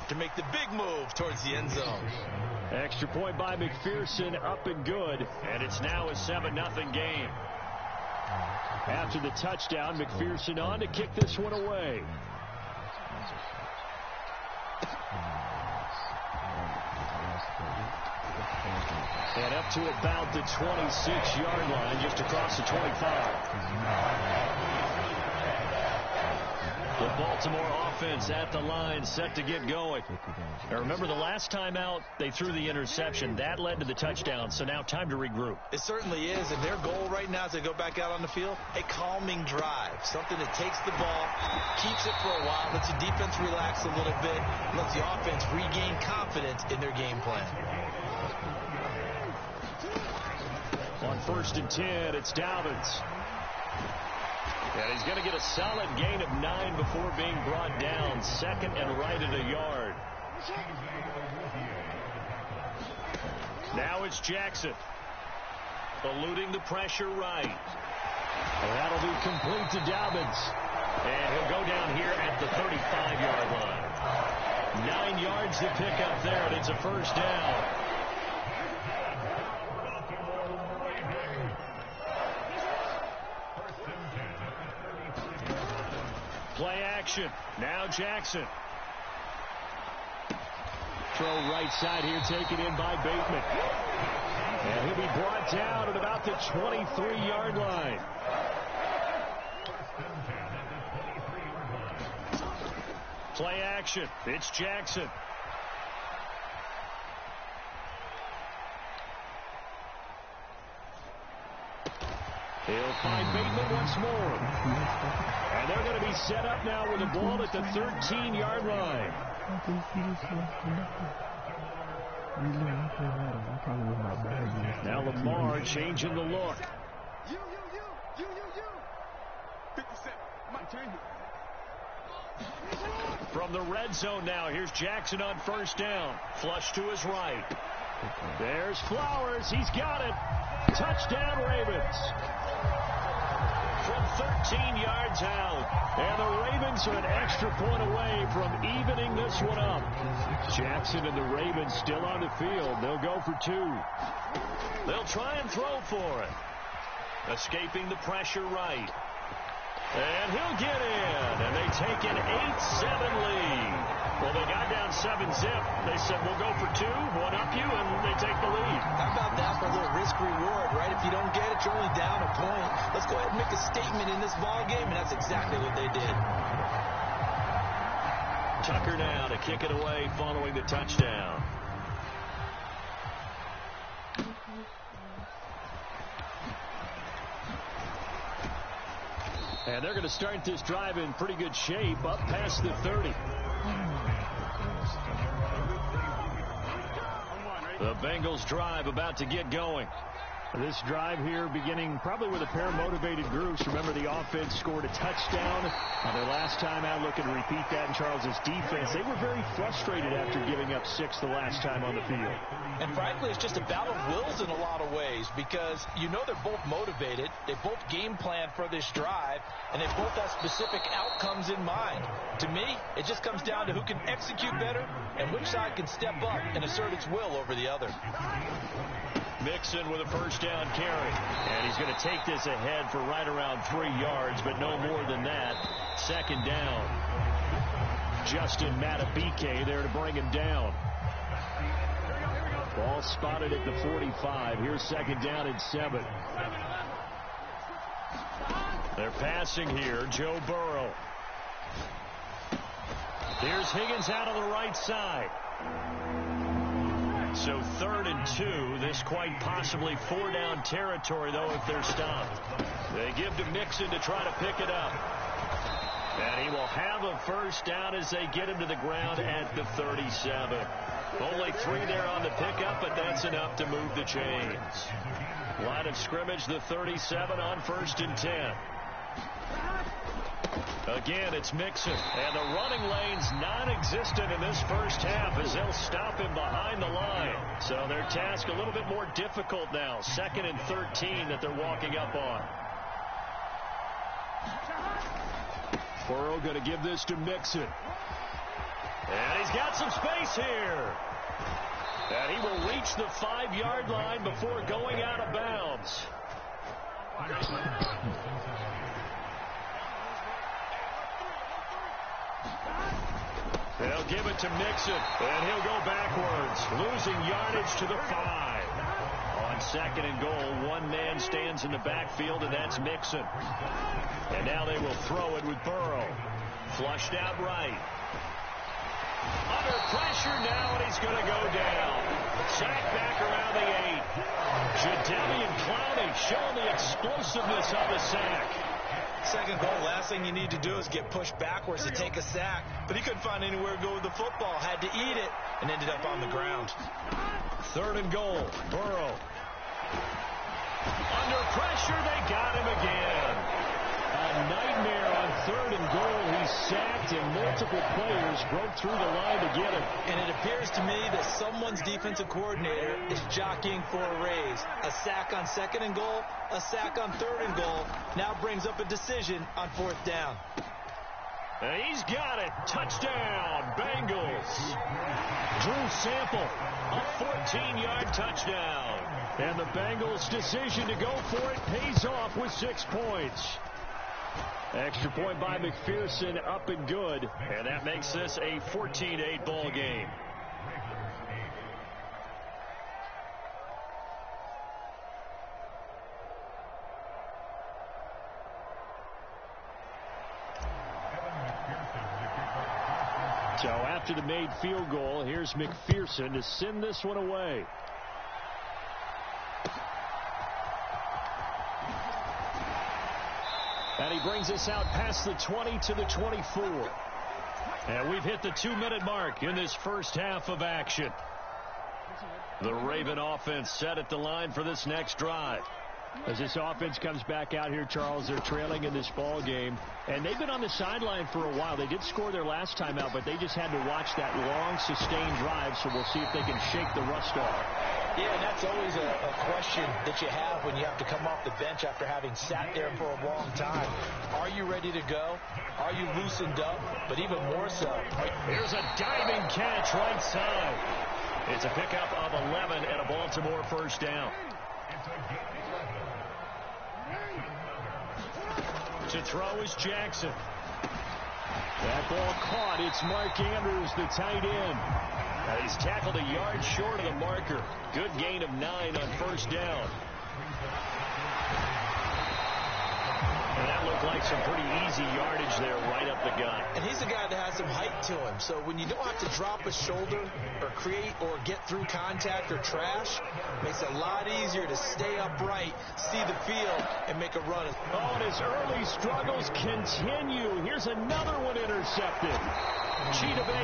to make the big move towards the end zone. Extra point by McPherson, up and good. And it's now a 7-0 game. After the touchdown, McPherson on to kick this one away. And up to about the 26-yard line, just across the 25. The Baltimore offense at the line, set to get going. Now remember, the last time out, they threw the interception. That led to the touchdown, so now time to regroup. It certainly is, and their goal right now as they go back out on the field, a calming drive, something that takes the ball, keeps it for a while, lets the defense relax a little bit, lets the offense regain confidence in their game plan. On 1st and 10, it's Dobbins. And he's going to get a solid gain of 9 before being brought down. 2nd and right at a yard. Now it's Jackson. Eluding the pressure right. And that'll be complete to Dobbins. And he'll go down here at the 35-yard line. 9 yards to pick up there, and it's a first down. Play action. Now Jackson. Throw right side here, taken in by Bateman. And he'll be brought down at about the 23-yard line. Play action. It's Jackson. He'll find Bateman once more. And they're going to be set up now with the ball at the 13-yard line. Now Lamar changing the look. From the red zone now, here's Jackson on 1st down. Flush to his right. There's Flowers. He's got it. Touchdown, Ravens. From 13 yards out. And the Ravens are an extra point away from evening this one up. Jackson and the Ravens still on the field. They'll go for 2. They'll try and throw for it. Escaping the pressure right. And he'll get in. And they take an 8-7 lead. Well, they got down 7-zip. They said, we'll go for 2, one up you, and they take the lead. How about that for a little risk-reward, right? If you don't get it, you're only down a point. Let's go ahead and make a statement in this ball game, and that's exactly what they did. Tucker now to kick it away following the touchdown. And they're going to start this drive in pretty good shape, up past the 30. The Bengals drive about to get going. This drive here beginning probably with a pair of motivated groups. Remember, the offense scored a touchdown on their last time out, looking to repeat that in Charles's defense. They were very frustrated after giving up 6 the last time on the field. And frankly, it's just a battle of wills in a lot of ways, because you know they're both motivated. They both game plan for this drive, and they both have specific outcomes in mind. To me, it just comes down to who can execute better and which side can step up and assert its will over the other. Mixon with a 1st down carry. And he's going to take this ahead for right around 3 yards, but no more than that. 2nd down. Justin Matabike there to bring him down. Ball spotted at the 45. Here's 2nd down and 7. They're passing here. Joe Burrow. Here's Higgins out on the right side. So 3rd and 2. This quite possibly 4-down territory, though, if they're stopped. They give to Mixon to try to pick it up. And he will have a 1st down as they get him to the ground at the 37. Only 3 there on the pickup, but that's enough to move the chains. Line of scrimmage, the 37 on 1st and 10. Again, it's Mixon, and the running lane's non-existent in this first half as they'll stop him behind the line. So their task a little bit more difficult now. 2nd and 13 that they're walking up on. Burrow going to give this to Mixon. And he's got some space here. And he will reach the 5-yard line before going out of bounds. They'll give it to Mixon, and he'll go backwards, losing yardage to the 5. On 2nd and goal, one man stands in the backfield, and that's Mixon. And now they will throw it with Burrow. Flushed out right. Under pressure now, and he's going to go down. Sacked back around the 8. Jadeveon Clowney showing the explosiveness of the sack. 2nd goal, last thing you need to do is get pushed backwards to take a sack. But he couldn't find anywhere to go with the football. Had to eat it and ended up on the ground. 3rd and goal, Burrow. Under pressure, they got him again. A nightmare on 3rd and goal. He's sacked, and multiple players broke through the line to get him. And it appears to me that someone's defensive coordinator is jockeying for a raise. A sack on 2nd and goal, a sack on 3rd and goal, now brings up a decision on 4th down. And he's got it. Touchdown, Bengals. Drew Sample, a 14-yard touchdown. And the Bengals' decision to go for it pays off with 6 points. Extra point by McPherson, up and good. And that makes this a 14-8 ball game. So after the made field goal, here's McPherson to send this one away. And he brings us out past the 20 to the 24. And we've hit the 2-minute mark in this first half of action. The Raven offense set at the line for this next drive. As this offense comes back out here, Charles, they're trailing in this ball game. And they've been on the sideline for a while. They did score their last time out, but they just had to watch that long, sustained drive. So we'll see if they can shake the rust off. Yeah, and that's always a question that you have when you have to come off the bench after having sat there for a long time. Are you ready to go? Are you loosened up? But even more so. Here's a diving catch right side. It's a pickup of 11 and a Baltimore first down. To throw is Jackson. That ball caught. It's Mark Andrews, the tight end. And he's tackled a yard short of the marker. Good gain of 9 on first down. And that looked like some pretty easy yardage there right up the gut. And he's a guy that has some height to him. So when you don't have to drop a shoulder or create or get through contact or trash, it makes it a lot easier to stay upright, see the field, and make a run. Oh, and his early struggles continue. Here's another one intercepted. Chidobe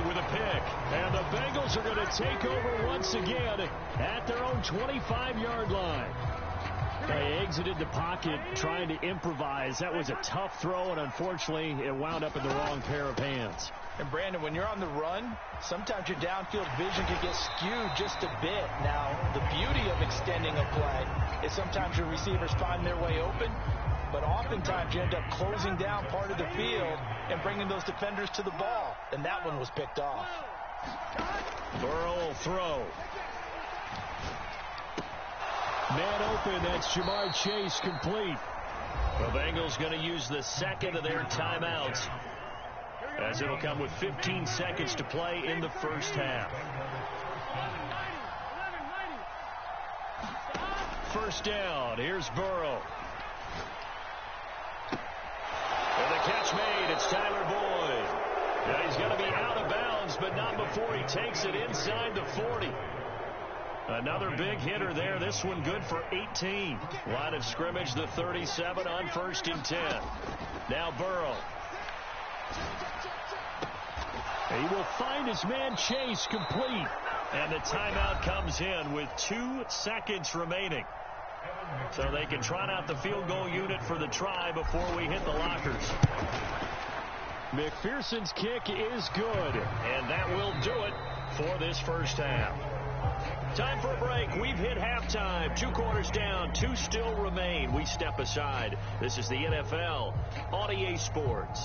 with a pick. And the Bengals are going to take over once again at their own 25-yard line. They exited the pocket trying to improvise. That was a tough throw, and unfortunately, it wound up in the wrong pair of hands. And, Brandon, when you're on the run, sometimes your downfield vision can get skewed just a bit. Now, the beauty of extending a play is sometimes your receivers find their way open, but oftentimes you end up closing down part of the field and bringing those defenders to the ball. And that one was picked off. Burrow will throw. Man open, that's Jamar Chase complete. The Bengals going to use the second of their timeouts, as it'll come with 15 seconds to play in the first half. First down, here's Burrow. And the catch made, it's Tyler Boyd. And he's going to be out of bounds, but not before he takes it inside the 40. Another big hitter there. This one good for 18. Line of scrimmage, the 37 on 1st and 10. Now Burrow. He will find his man Chase complete. And the timeout comes in with 2 seconds remaining. So they can trot out the field goal unit for the try before we hit the lockers. McPherson's kick is good. And that will do it for this first half. Time for a break. We've hit halftime. 2 quarters down. 2 still remain. We step aside. This is the NFL on EA Sports.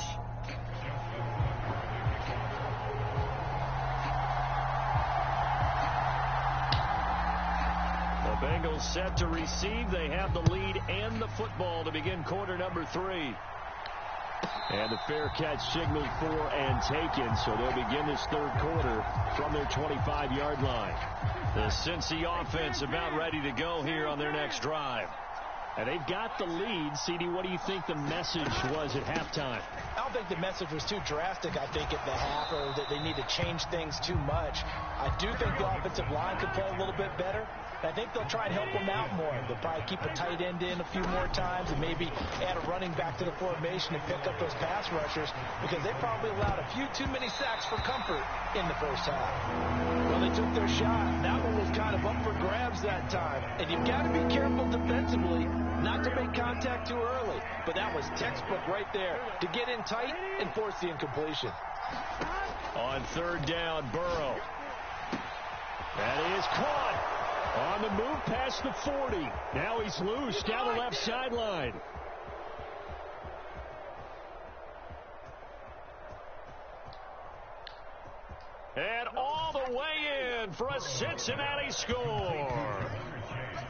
Bengals set to receive. They have the lead and the football to begin quarter number 3. And the fair catch signaled for and taken, so they'll begin this third quarter from their 25-yard line. The Cincy offense about ready to go here on their next drive. And they've got the lead. CD, what do you think the message was at halftime? I don't think the message was too drastic, I think, at the half, or that they need to change things too much. I do think the offensive line could play a little bit better. I think they'll try and help them out more. They'll probably keep a tight end in a few more times and maybe add a running back to the formation and pick up those pass rushers, because they probably allowed a few too many sacks for comfort in the first half. Well, they took their shot. That one was kind of up for grabs that time. And you've got to be careful defensively not to make contact too early. But that was textbook right there to get in tight and force the incompletion. On third down, Burrow. That is caught. On the move past the 40. Now he's loose down the left sideline. And all the way in for a Cincinnati score.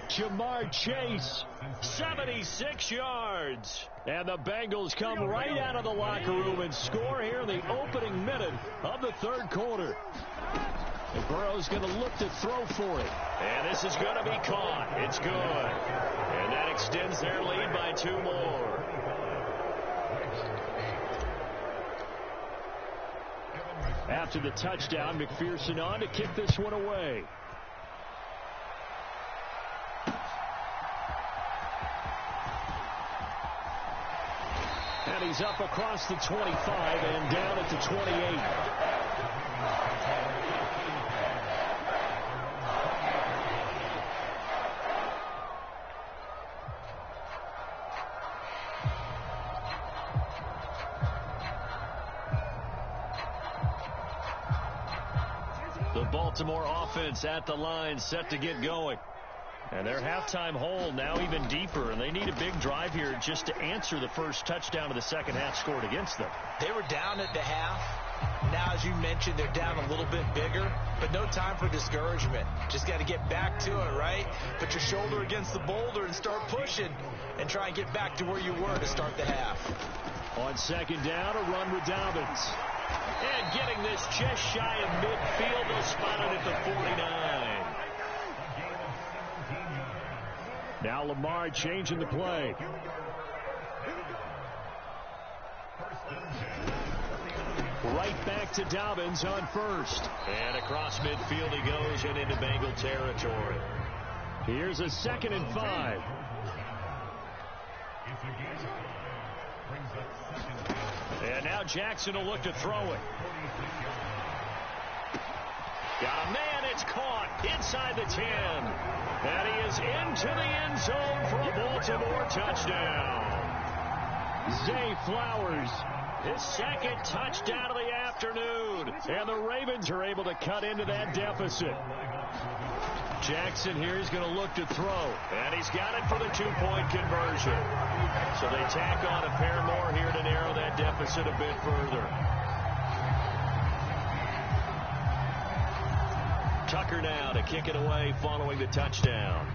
Jamar Chase, 76 yards. And the Bengals come right out of the locker room and score here in the opening minute of the third quarter. And Burrow's going to look to throw for it. And this is going to be caught. It's good. And that extends their lead by 2 more. After the touchdown, McPherson on to kick this one away. And he's up across the 25 and down at the 28. The Baltimore offense at the line, set to get going. And their halftime hole now even deeper, and they need a big drive here just to answer the first touchdown of the second half scored against them. They were down at the half. Now, as you mentioned, they're down a little bit bigger, but no time for discouragement. Just got to get back to it, right? Put your shoulder against the boulder and start pushing and try and get back to where you were to start the half. On second down, a run with Dobbins. And getting this just shy of midfield, they'll spot it at the 49. Now Lamar changing the play. Right back to Dobbins on first. And across midfield he goes and into Bengal territory. Here's a 2nd and 5. And now Jackson will look to throw it. Got a man, it's caught inside the 10. And he is into the end zone for a Baltimore touchdown. Zay Flowers, his 2nd touchdown of the afternoon. And the Ravens are able to cut into that deficit. Jackson here is going to look to throw. And he's got it for the 2-point conversion. So they tack on a pair more here to narrow that deficit a bit further. Tucker now to kick it away following the touchdown.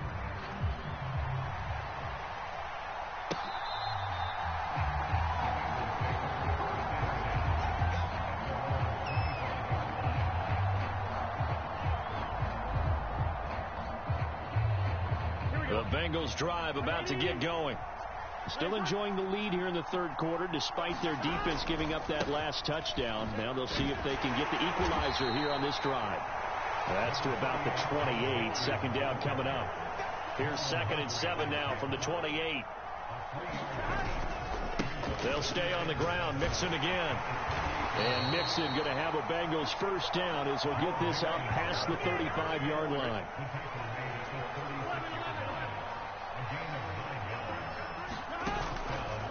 The Bengals drive about to get going. Still enjoying the lead here in the third quarter despite their defense giving up that last touchdown. Now they'll see if they can get the equalizer here on this drive. That's to about the 28. Second down coming up. Here's 2nd and 7 now from the 28. They'll stay on the ground. Mixon again. And Mixon going to have a Bengals first down as he'll get this out past the 35-yard line.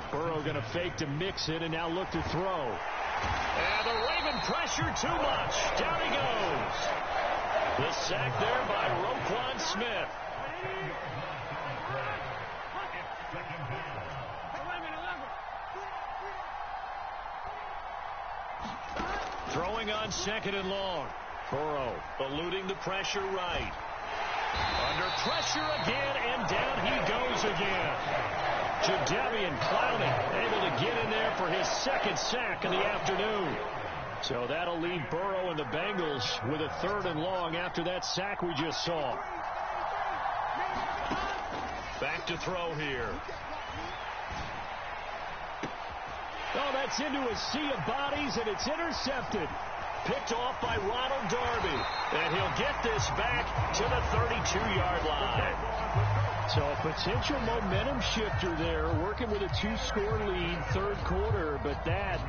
Burrow going to fake to Mixon and now look to throw. And the Raven pressure too much. Down he goes. The sack there by Roquan Smith. Throwing on 2nd and long. Burrow eluding the pressure right. Under pressure again, and down he goes again. Jadeveon Clowney able to get in there for his second sack of the afternoon. So that'll leave Burrow and the Bengals with a 3rd and long after that sack we just saw. Back to throw here. Oh, that's into a sea of bodies, and it's intercepted. Picked off by Ronald Darby. And he'll get this back to the 32-yard line. So a potential momentum shifter there, working with a 2-score lead, 3rd quarter, but that,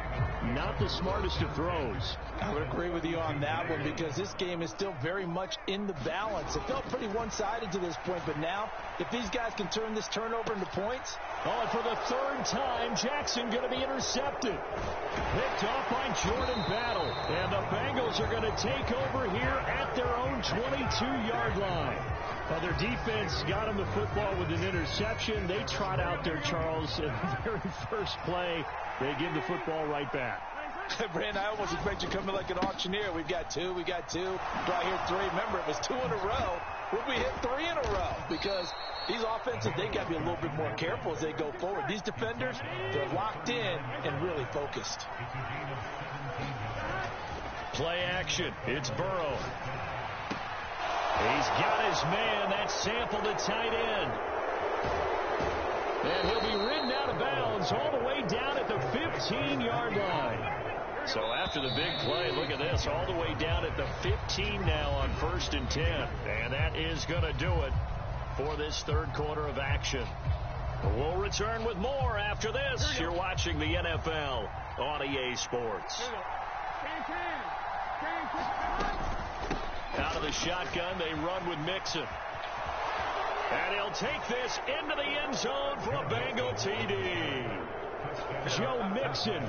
not the smartest of throws. I would agree with you on that one because this game is still very much in the balance. It felt pretty one-sided to this point, but now, if these guys can turn this turnover into points. Oh, and for the 3rd time, Jackson going to be intercepted. Picked off by Jordan Battle. And the Bengals are going to take over here at their own 22-yard line. Well, their defense got him the football with an interception. They trot out there, Charles, at the very first play. They give the football right back. Brand, I almost expect you to come in like an auctioneer. We've got 2, we got 2. Do I hear 3? Remember, it was 2 in a row. Would we hit 3 in a row? Because these offenses, they got to be a little bit more careful as they go forward. These defenders, they're locked in and really focused. Play action. It's Burrow. He's got his man. That's Sample, the tight end. And he'll be ridden out of bounds all the way down at the 15-yard line. So after the big play, look at this, all the way down at the 15 now on 1st and 10. And that is going to do it for this 3rd quarter of action. We'll return with more after this. You're watching the NFL on EA Sports. Out of the shotgun, they run with Mixon. And he'll take this into the end zone for a Bengal TD. Joe Mixon